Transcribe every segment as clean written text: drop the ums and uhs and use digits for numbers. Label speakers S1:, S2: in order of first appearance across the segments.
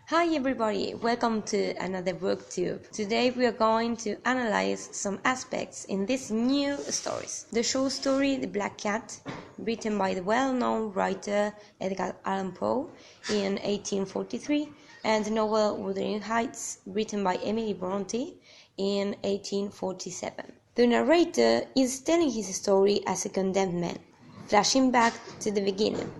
S1: Hi everybody, welcome to another Booktube. Today we are going to analyze some aspects in these new stories. The short story The Black Cat, written by the well-known writer Edgar Allan Poe in 1843, and the novel Wuthering Heights, written by Emily Bronte in 1847. The narrator is telling his story as a condemned man, flashing back to the beginning.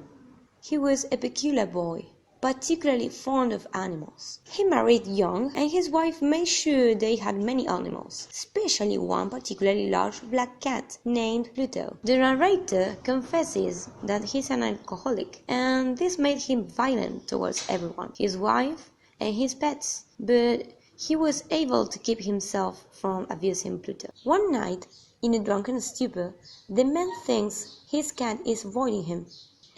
S1: He was a peculiar boy, particularly fond of animals. He married young, and his wife made sure they had many animals, especially one particularly large black cat named Pluto. The narrator confesses that he's an alcoholic, and this made him violent towards everyone, his wife and his pets, but he was able to keep himself from abusing Pluto. One night, in a drunken stupor, the man thinks his cat is avoiding him,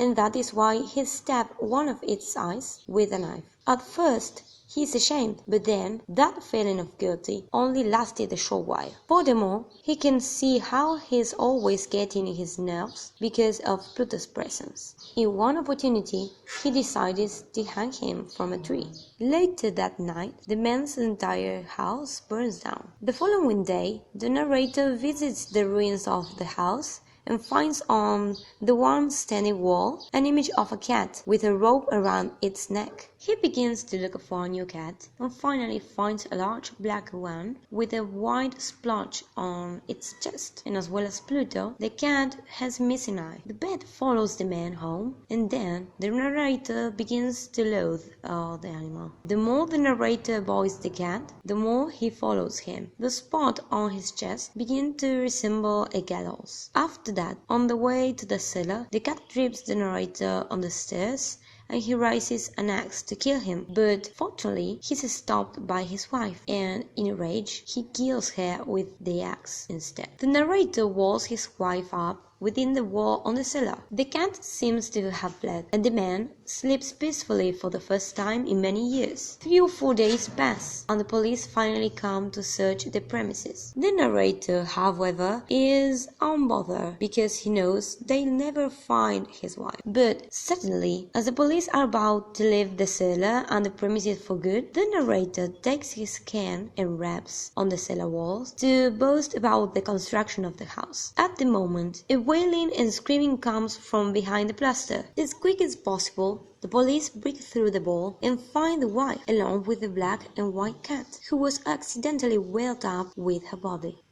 S1: and that is why he stabbed one of its eyes with a knife. At first, he is ashamed, but then that feeling of guilty only lasted a short while. Furthermore, he can see how he is always getting in his nerves because of Pluto's presence. In one opportunity, he decided to hang him from a tree. Later that night, the man's entire house burns down. The following day, the narrator visits the ruins of the house and finds on the one standing wall an image of a cat with a rope around its neck. He begins to look for a new cat and finally finds a large black one with a white splotch on its chest. And as well as Pluto, the cat has a missing eye. The bat follows the man home, and then the narrator begins to loathe the animal. The more the narrator avoids the cat, the more he follows him. The spot on his chest begins to resemble a gallows. After that, on the way to the cellar, the cat trips the narrator on the stairs, and he raises an axe to kill him, but fortunately he is stopped by his wife, and in a rage he kills her with the axe instead. The narrator walls his wife up within the wall on the cellar. The cat seems to have fled, and the man sleeps peacefully for the first time in many years. 3 or 4 days pass, and the police finally come to search the premises. The narrator, however, is unbothered because he knows they'll never find his wife. But suddenly, as the police are about to leave the cellar and the premises for good, the narrator takes his cane and raps on the cellar walls to boast about the construction of the house. At the moment, a wailing and screaming comes from behind the plaster. As quick as possible, the police break through the wall and find the wife, along with the black and white cat, who was accidentally welled up with her body.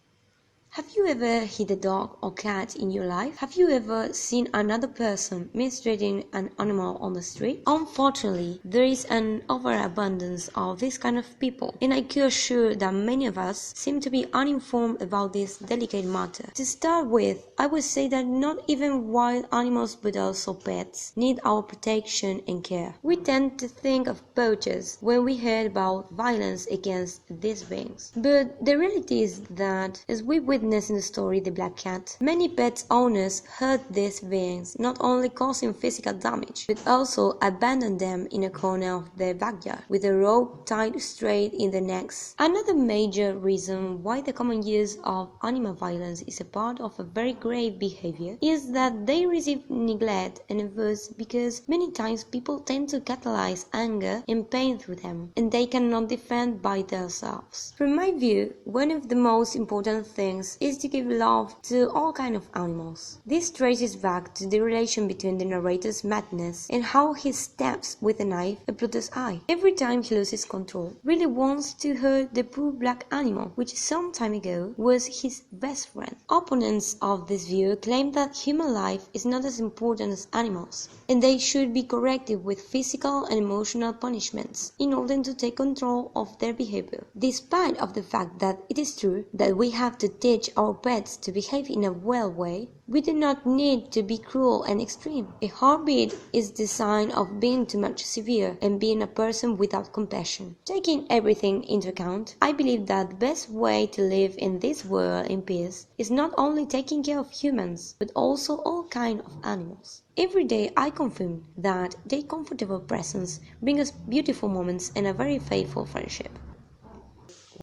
S1: Have you ever hit a dog or cat in your life? Have you ever seen another person mistreating an animal on the street? Unfortunately, there is an overabundance of this kind of people, and I can assure that many of us seem to be uninformed about this delicate matter. To start with, I would say that not even wild animals but also pets need our protection and care. We tend to think of poachers when we hear about violence against these beings. But the reality is that, as we witness in the story The Black Cat, many pet owners hurt these beings, not only causing physical damage, but also abandon them in a corner of their backyard with a rope tied straight in their necks. Another major reason why the common use of animal violence is a part of a very grave behavior is that they receive neglect and abuse because many times people tend to catalyze anger and pain through them, and they cannot defend by themselves. From my view, one of the most important things is to give love to all kinds of animals. This traces back to the relation between the narrator's madness and how he stabs with a knife at Pluto's eye. Every time he loses control, really wants to hurt the poor black animal, which some time ago was his best friend. Opponents of this view claim that human life is not as important as animals, and they should be corrected with physical and emotional punishments in order to take control of their behavior. Despite of the fact that it is true that we have to teach our pets to behave in a well way, we do not need to be cruel and extreme. A heartbeat is the sign of being too much severe and being a person without compassion. Taking everything into account, I believe that the best way to live in this world in peace is not only taking care of humans, but also all kinds of animals. Every day I confirm that their comfortable presence brings us beautiful moments and a very faithful friendship.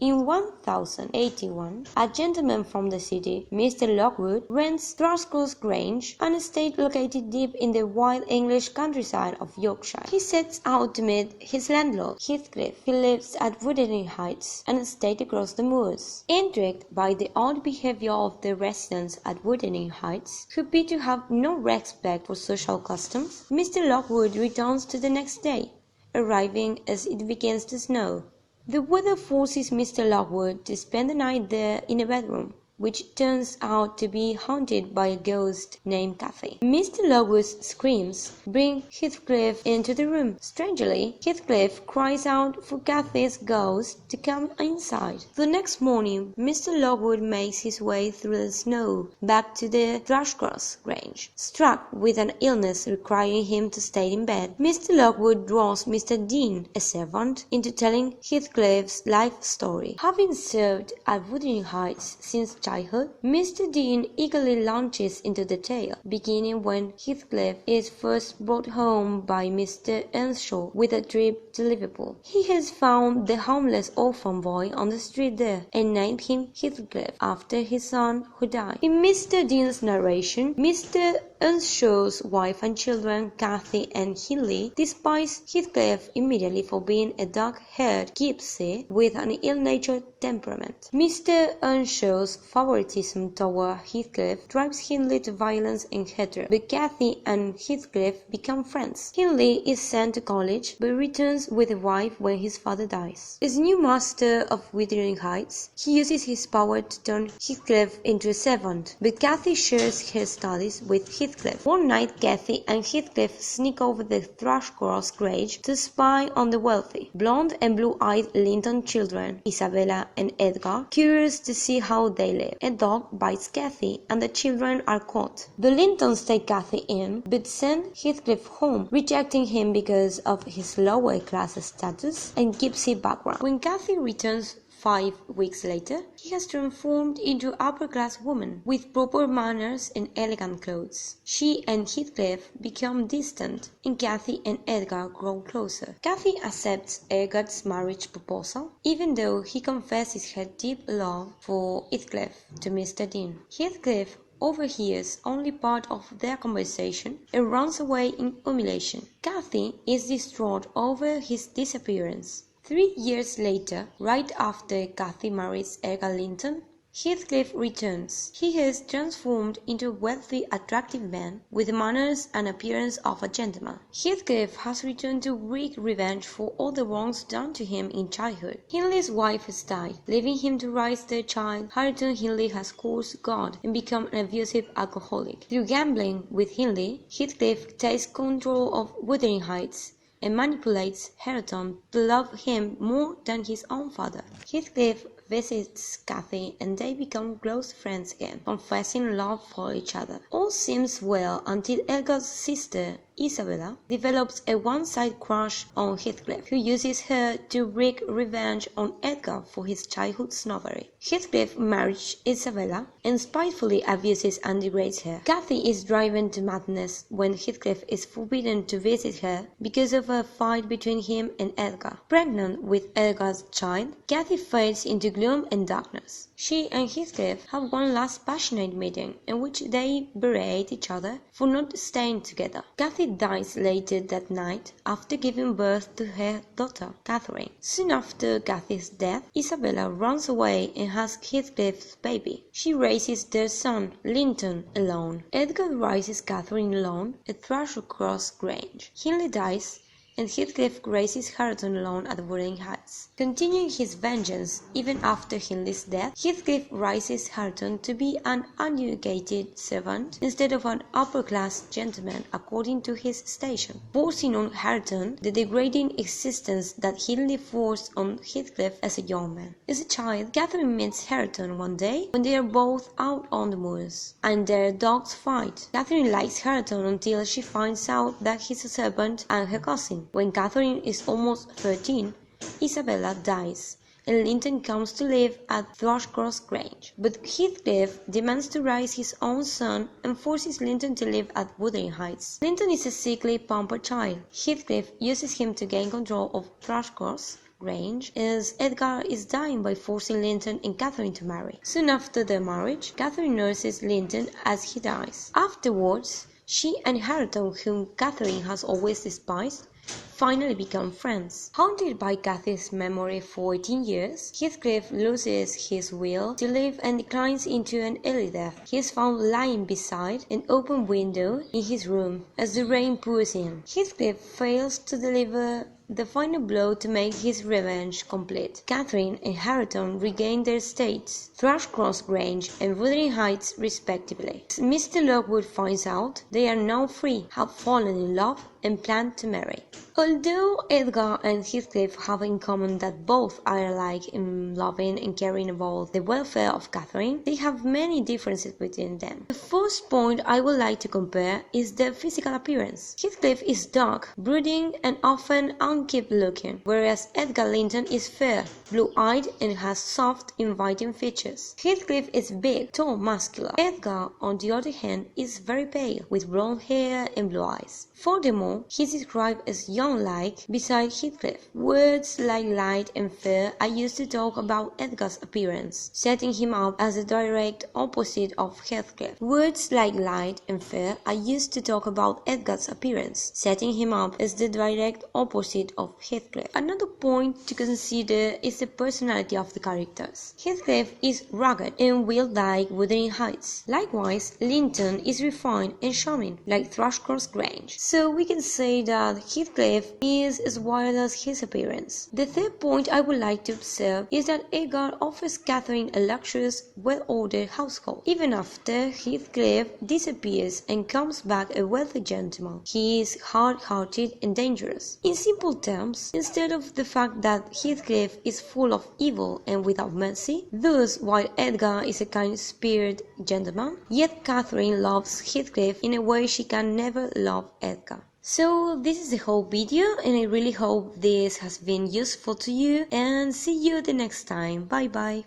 S1: In 1081, a gentleman from the city, Mr. Lockwood, rents Thrushcross Grange, an estate located deep in the wild English countryside of Yorkshire. He sets out to meet his landlord, Heathcliff, who lives at Wuthering Heights, an estate across the moors. Intrigued by the odd behavior of the residents at Wuthering Heights, who appear to have no respect for social customs, Mr. Lockwood returns to the next day, arriving as it begins to snow. The weather forces Mr. Lockwood to spend the night there in a bedroom, which turns out to be haunted by a ghost named Cathy. Mr. Lockwood's screams bring Heathcliff into the room. Strangely, Heathcliff cries out for Cathy's ghost to come inside. The next morning, Mr. Lockwood makes his way through the snow back to the Thrushcross Grange, struck with an illness requiring him to stay in bed. Mr. Lockwood draws Mr. Dean, a servant, into telling Heathcliff's life story. Having served at Wuthering Heights since childhood, Mr. Dean eagerly launches into the tale, beginning when Heathcliff is first brought home by Mr. Earnshaw with a trip to Liverpool. He has found the homeless orphan boy on the street there, and named him Heathcliff after his son who died. In Mr. Dean's narration, Mr. Earnshaw's wife and children, Cathy and Hindley, despise Heathcliff immediately for being a dark-haired gypsy with an ill-natured temperament. Mr. Earnshaw's favoritism toward Heathcliff drives Hindley to violence and hatred, but Cathy and Heathcliff become friends. Hindley is sent to college, but returns with a wife when his father dies. As new master of Wuthering Heights, he uses his power to turn Heathcliff into a servant, but Cathy shares her studies with Heathcliff. One night, Cathy and Heathcliff sneak over the Thrushcross Grange to spy on the wealthy, blonde and blue-eyed Linton children, Isabella and Edgar, curious to see how they live. A dog bites Cathy, and the children are caught. The Lintons take Cathy in, but send Heathcliff home, rejecting him because of his lower-class status and gypsy background. When Cathy returns 5 weeks later, he has transformed into an upper-class woman, with proper manners and elegant clothes. She and Heathcliff become distant, and Cathy and Edgar grow closer. Cathy accepts Edgar's marriage proposal, even though he confesses her deep love for Heathcliff to Mr. Dean. Heathcliff overhears only part of their conversation and runs away in humiliation. Cathy is distraught over his disappearance. 3 years later, right after Cathy marries Edgar Linton, Heathcliff returns. He has transformed into a wealthy, attractive man with the manners and appearance of a gentleman. Heathcliff has returned to wreak revenge for all the wrongs done to him in childhood. Hindley's wife has died, leaving him to raise their child. Hareton Hindley has course God and become an abusive alcoholic. Through gambling with Hindley, Heathcliff takes control of Wuthering Heights and manipulates Hareton to love him more than his own father. Heathcliff visits Cathy and they become close friends again, confessing love for each other. All seems well until Edgar's sister, Isabella, develops a one-sided crush on Heathcliff, who uses her to wreak revenge on Edgar for his childhood snobbery. Heathcliff marries Isabella and spitefully abuses and degrades her. Cathy is driven to madness when Heathcliff is forbidden to visit her because of a fight between him and Edgar. Pregnant with Edgar's child, Cathy fades into gloom and darkness. She and Heathcliff have one last passionate meeting in which they berate each other for not staying together. Cathy dies later that night after giving birth to her daughter, Catherine. Soon after Cathy's death, Isabella runs away and has Heathcliff's baby. She raises their son, Linton, alone. Edgar raises Catherine alone at Thrushcross Grange. Hindley dies, and Heathcliff raises Hareton alone at Wuthering Heights. Continuing his vengeance even after Hindley's death, Heathcliff raises Hareton to be an uneducated servant instead of an upper-class gentleman according to his station, forcing on Hareton the degrading existence that Hindley forced on Heathcliff as a young man. As a child, Catherine meets Hareton one day when they are both out on the moors, and their dogs fight. Catherine likes Hareton until she finds out that he's a servant and her cousin. When Catherine is almost 13, Isabella dies, and Linton comes to live at Thrushcross Grange. But Heathcliff demands to raise his own son and forces Linton to live at Wuthering Heights. Linton is a sickly, pampered child. Heathcliff uses him to gain control of Thrushcross Grange, as Edgar is dying by forcing Linton and Catherine to marry. Soon after their marriage, Catherine nurses Linton as he dies. Afterwards, she and Hareton, whom Catherine has always despised, finally become friends. Haunted by Cathy's memory for 18 years, Heathcliff loses his will to live and declines into an early death. He is found lying beside an open window in his room as the rain pours in. Heathcliff fails to deliver the final blow to make his revenge complete. Catherine and Hareton regain their estates, Thrushcross Grange and Wuthering Heights respectively. As Mr. Lockwood finds out, they are now free, have fallen in love, and plan to marry. Although Edgar and Heathcliff have in common that both are alike in loving and caring about the welfare of Catherine, they have many differences between them. The first point I would like to compare is their physical appearance. Heathcliff is dark, brooding, and often unkempt looking, whereas Edgar Linton is fair, blue-eyed, and has soft, inviting features. Heathcliff is big, tall, muscular. Edgar, on the other hand, is very pale, with blonde hair and blue eyes. Furthermore, he is described as young-like beside Heathcliff. Words like light and fair are used to talk about Edgar's appearance, setting him up as the direct opposite of Heathcliff. Words like light and fair are used to talk about Edgar's appearance, setting him up as the direct opposite of Heathcliff. Another point to consider is the personality of the characters. Heathcliff is rugged and will like Wuthering Heights. Likewise, Linton is refined and charming, like Thrushcross Grange. So we can say that Heathcliff is as wild as his appearance. The third point I would like to observe is that Edgar offers Catherine a luxurious, well-ordered household. Even after Heathcliff disappears and comes back a wealthy gentleman, he is hard-hearted and dangerous. In simple terms, instead of the fact that Heathcliff is full of evil and without mercy, thus while Edgar is a kind-spirited gentleman, yet Catherine loves Heathcliff in a way she can never love Edgar. So this is the whole video, and I really hope this has been useful to you, and see you the next time. Bye bye.